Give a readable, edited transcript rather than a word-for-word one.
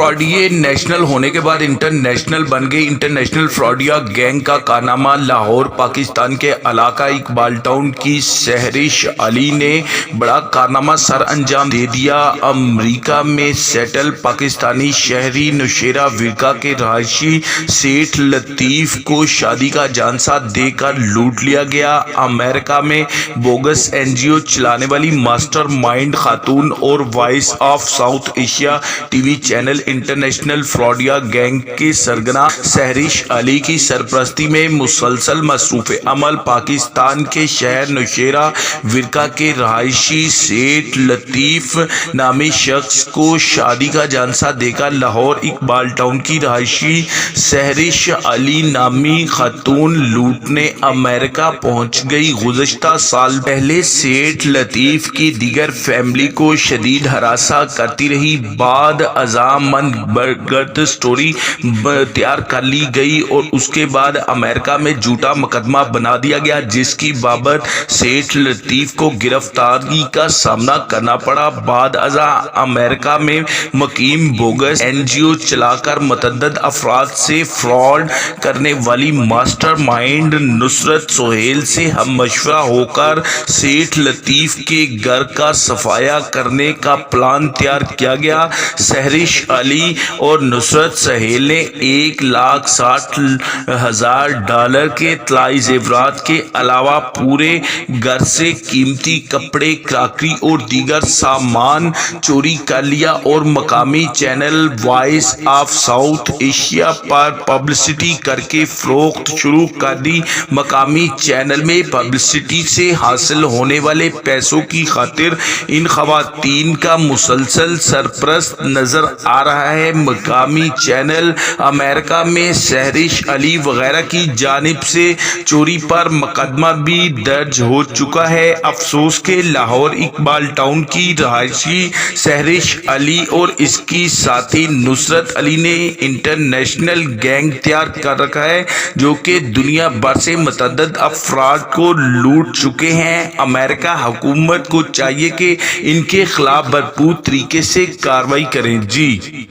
फ्रॉडिये national होने के बाद इंटरनेशनल बन गई। इंटरनेशनल फ्रॉडिया गैंग का कारनामा लाहौर पाकिस्तान के इलाका इकबाल टाउन की सहरिश अली ने बड़ा कारनामा सर अंजाम दे दिया। अमेरिका में सेटल पाकिस्तानी शहरी नौशेरा विरका के रहायशी सेठ लतीफ को शादी का झांसा देकर लूट लिया गया। अमेरिका में बोगस एनजीओ चलाने वाली मास्टर माइंड खातून और voice of South Asia TV channel international फ्रॉडिया गैंग के सरगना सहरिश अली की सरपरस्ती में मुसलसल मसरूफ अमल पाकिस्तान के शहर नौशेरा विरका के रहायशी सेठ लतीफ नामी शख्स को शादी का झांसा देकर लाहौर इकबाल टाउन की रहायशी सहरिश अली नामी खातून लूटने अमेरिका पहुंच गई। गुज़श्ता साल पहले सेठ लतीफ की दीगर फैमिली को शदीद हरासा करती रही। बाद अज़ाम बर्गत स्टोरी तैयार कर ली गई और उसके बाद अमेरिका में झूठा मुकदमा बना दिया गया, जिसकी बाबत सेठ लतीफ को गिरफ्तारी का सामना करना पड़ा। बाद अज़ा अमेरिका में मुकीम बोगस एनजीओ चलाकर मतअद्दद अफराद से फ्रॉड करने वाली मास्टर माइंड नुसरत सोहेल से हम मशवरा होकर सेठ लतीफ के घर का सफाया करने का प्लान तैयार किया गया। सहरिश अली और नुसरत सोहेल ने $1,60,000 के तलाई जेवरात के अलावा पूरे घर से कीमती कपड़े, क्राकरी और दीगर सामान चोरी कर लिया और मकामी channel voice of South Asia पर पब्लिसिटी करके फरोख्त शुरू कर दी। मकामी चैनल में पब्लिसिटी से हासिल होने वाले पैसों की खातिर इन खवातीन का मुसलसल सरपरस्त नजर आ रहा है। मकामी चैनल अमेरिका में सहरिश अली वगैरह की जानिब से चोरी पर मुकदमा भी दर्ज हो चुका है। अफसोस के लाहौर इकबाल टाउन की रहायशी सहरिश अली और इसकी साथी नुसरत अली ने इंटरनेशनल गैंग तैयार कर रखा है जो कि दुनिया भर से मतअद्दद अफराद को लूट चुके हैं। अमेरिका हुकूमत को चाहिए कि इनके खिलाफ भरपूर तरीके से कार्रवाई करें। जी।